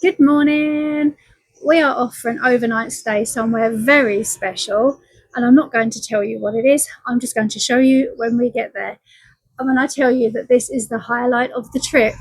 Good morning. We are off for an overnight stay somewhere very special, and I'm not going to tell you what it is. I'm just going to show you when we get there. And when I tell you that this is the highlight of the trip,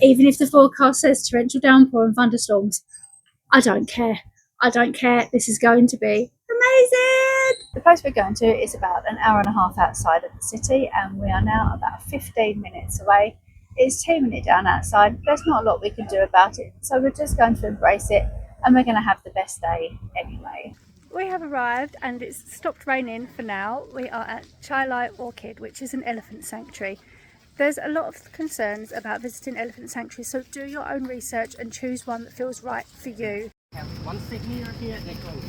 even if the forecast says torrential downpour and thunderstorms, I don't care. I don't care. This is going to be amazing. The place we're going to is about an hour and a half outside of the city, and we are now about 15 minutes away. It's teeming it down outside. There's not a lot we can do about it, so we're just going to embrace it, and we're going to have the best day anyway. We have arrived and it's stopped raining for now. We are at Chai Lai Orchid, which is an elephant sanctuary. There's a lot of concerns about visiting elephant sanctuaries, so do your own research and choose one that feels right for you. Have one signature here, next one.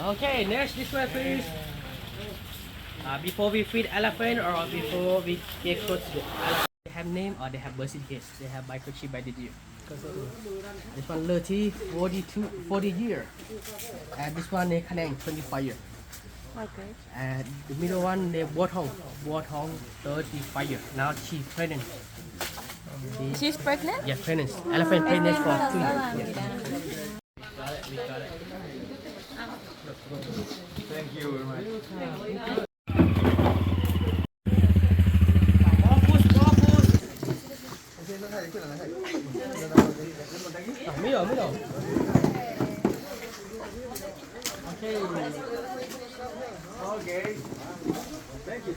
Okay, next this way please. Before we feed elephant or before we get close to the elephant, they have name or they have birth certificate. They have microchip by the year. This one 30, 42, 40 year. And this one they can 25 year. Okay. And the middle one they bought home 35 year. Now she's pregnant. She's pregnant? Yes, pregnant. Elephant pregnant for 2 years. We got it. Thank you very much. Middle. Okay. Thank you.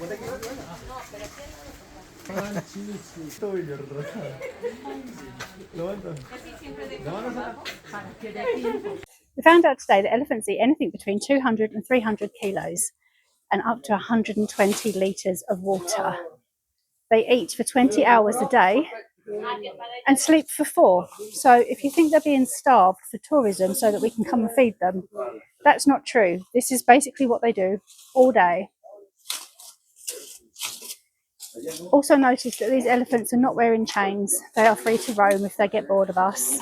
We found out today that elephants eat anything between 200 and 300 kilos and up to 120 litres of water. They eat for 20 hours a day and sleep for 4. So if you think they're being starved for tourism so that we can come and feed them, that's not true. This is basically what they do all day. Also notice that these elephants are not wearing chains. They are free to roam if they get bored of us.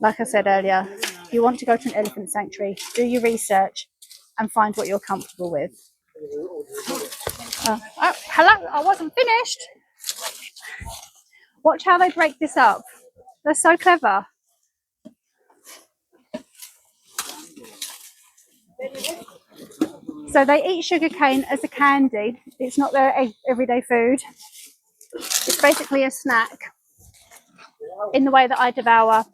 Like I said earlier, if you want to go to an elephant sanctuary, do your research and find what you're comfortable with. Oh, hello, I wasn't finished. Watch how they break this up. They're so clever. So they eat sugarcane as a candy. It's not their everyday food. It's basically a snack in the way that I devour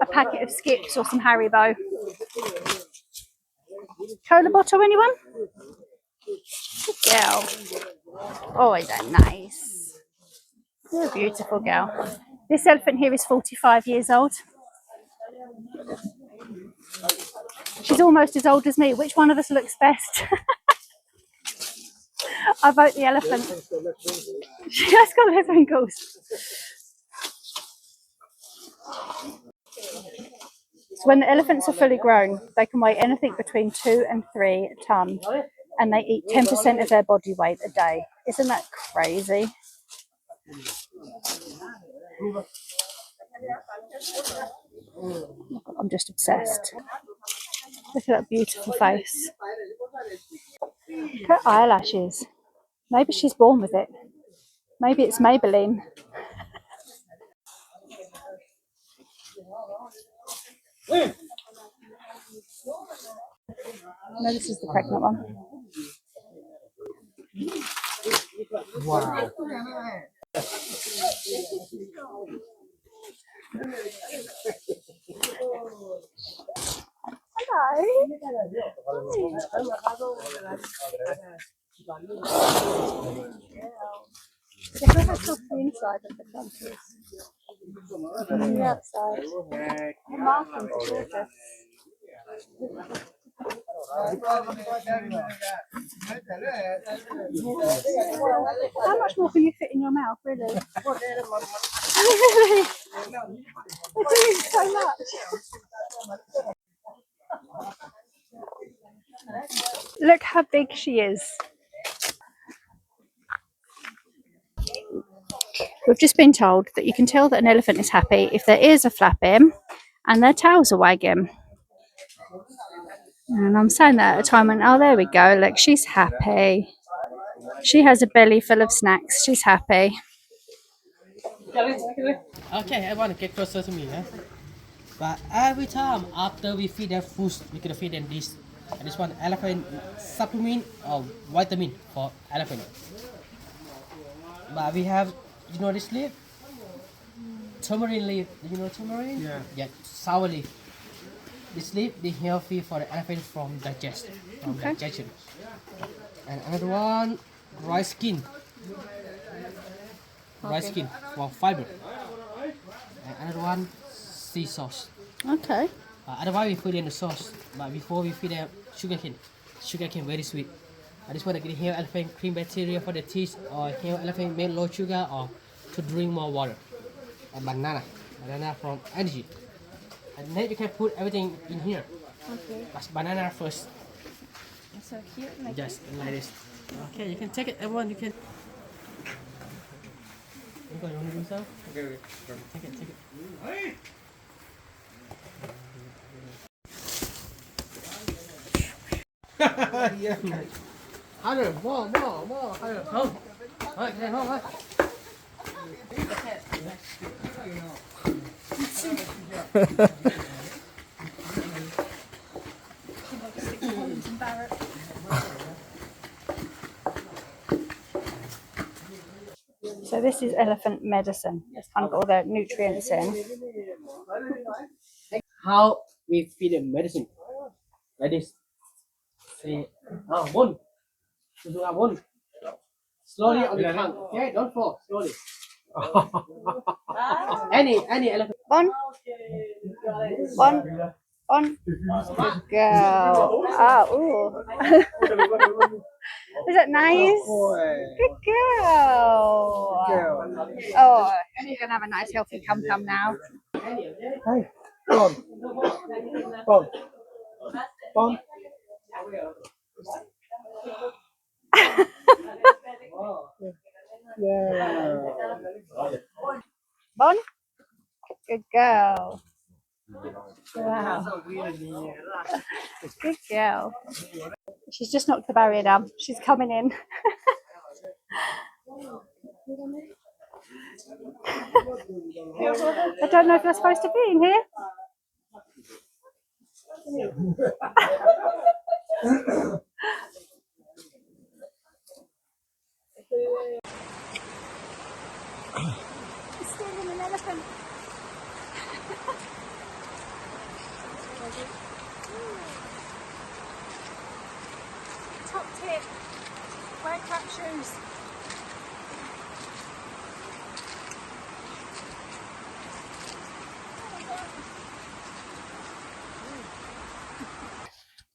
a packet of Skips or some Haribo. Cola bottle, anyone? Good girl. Oh, is that nice? You're a beautiful girl. This elephant here is 45 years old. She's almost as old as me. Which one of us looks best? I vote the elephant. She has got those wrinkles. So when the elephants are fully grown, they can weigh anything between 2 and 3 tonnes, and they eat 10% of their body weight a day. Isn't that crazy? I'm just obsessed. Look at that beautiful face. Her eyelashes. Maybe she's born with it. Maybe it's Maybelline. No, this is the pregnant one. Wow. Hello. Look at how soft the inside of the clump is. And the outside. The markings are gorgeous. How much more can you fit in your mouth, really? Really? They're doing so much. Look how big she is. We've just been told that you can tell that an elephant is happy if their ears are flapping and their tails are wagging. And I'm saying that at a time when, oh, there we go. Look, she's happy. She has a belly full of snacks. She's happy. Okay, everyone get closer to me. But every time after we feed them food, we gonna feed them this. And this one elephant supplement or vitamin for elephant. But we have, you know this leaf? Turmeric leaf. Do you know turmeric? Yeah. Yeah, sour leaf. This leaf they healthy for the elephant from digestion. And another one, rice skin. Rice skin for fiber. And another one, sea sauce. Okay. Otherwise we put in the sauce. But before we feed them sugar cane. Sugar cane very sweet. I just want to get heal elephant cream bacteria for the teeth or heal elephant make low sugar or to drink more water. And banana from energy. And then you can put everything in here. Okay. But banana first. It's so cute. Like Just like this. Okay, you can take it, everyone. You can. You want to do so? Okay. Take it. Yeah. Harder, more. Harder. Hold. Okay, hold. So this is elephant medicine. It's kind of got all the nutrients in. How we feed them medicine? Like this. Say, one. One. Slowly on the tongue. Okay, don't fall. Slowly. Any elephant. On. Good girl. Ah, ooh. Is that nice? Good girl. Oh, she's going to have a nice healthy cum now. Hey. Bon. Yeah. Bon. Good girl. Wow. Good girl. She's just knocked the barrier down. She's coming in. I don't know if you're supposed to be in here. It's stealing an elephant. Top tip, wear crap shoes.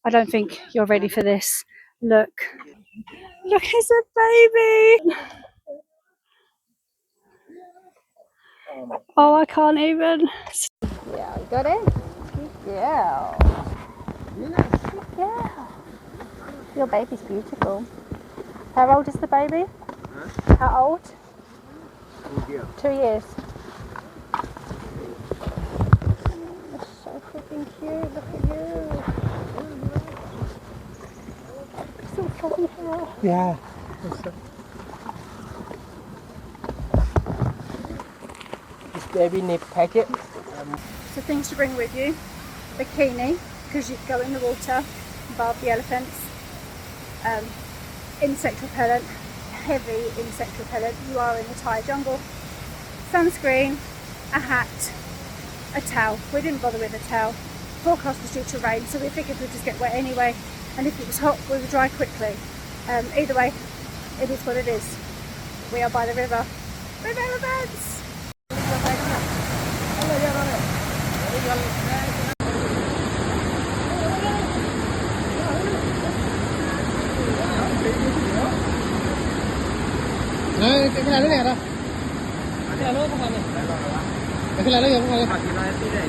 I don't think you're ready for this. Look, it's a baby. Oh, I can't even. Yeah, you got it? Good girl. Good girl. Your baby's beautiful. How old is the baby? How old? 2 years. 2 years. That's so freaking cute. Look at you. So fluffy hair. Yeah. This baby need packet. So things to bring with you. Bikini, because you go in the water, above the elephants. Insect repellent, heavy insect repellent. You are in the Thai jungle. Sunscreen, a hat, a towel. We didn't bother with a towel. Forecast was due to rain, so we figured we'd just get wet anyway. And if it was hot, we would dry quickly. Either way, it is what it is. We are by the river with elephants. Cái này nó nè đâu? Cái này nó không phải này. Cái này nó không phải này.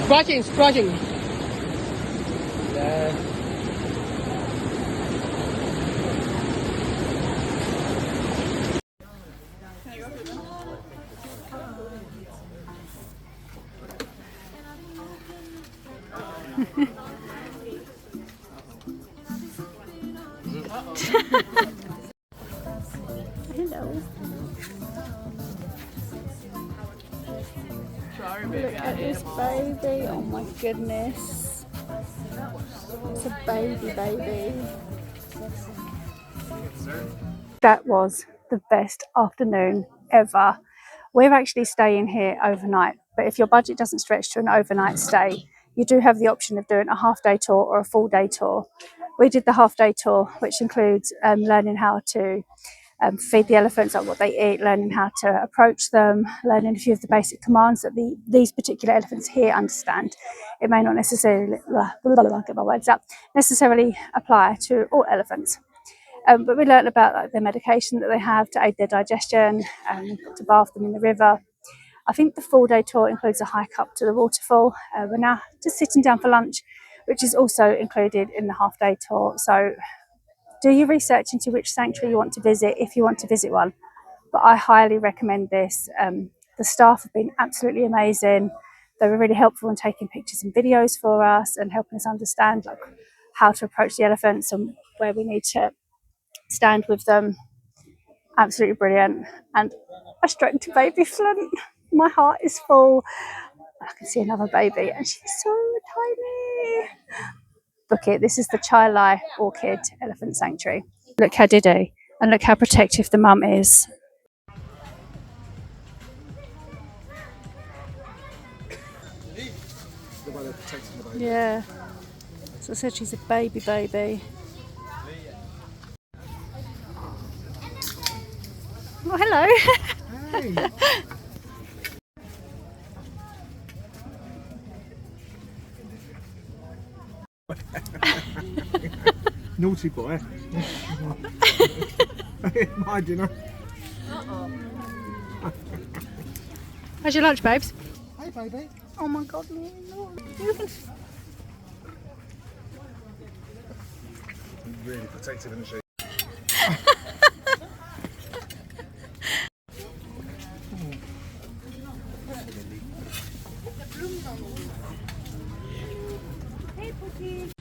Scratching. Hello. Look at this baby. Oh my goodness. It's a baby. That was the best afternoon ever. We're actually staying here overnight, but if your budget doesn't stretch to an overnight stay, you do have the option of doing a half-day tour or a full-day tour. We did the half-day tour, which includes learning how to feed the elephants, like what they eat, learning how to approach them, learning a few of the basic commands that these particular elephants here understand. It may not necessarily get my words up, necessarily apply to all elephants. But we learned about like the medication that they have to aid their digestion, to bath them in the river. I think the full day tour includes a hike up to the waterfall. We're now just sitting down for lunch, which is also included in the half day tour. So do your research into which sanctuary you want to visit if you want to visit one. But I highly recommend this. The staff have been absolutely amazing. They were really helpful in taking pictures and videos for us and helping us understand like how to approach the elephants and where we need to stand with them. Absolutely brilliant. And I stroked baby Flint. My heart is full. I can see another baby and she's so tiny. Book it. This is the Chai Lai Orchid Elephant Sanctuary. Look how diddy and look how protective the mum is. Yeah. So I said she's a baby. Oh, hello. Hey. Naughty boy. My dinner. How's your lunch, babes? Hey, baby. Oh my god, no. Really protective, isn't she? Hey, Pookie.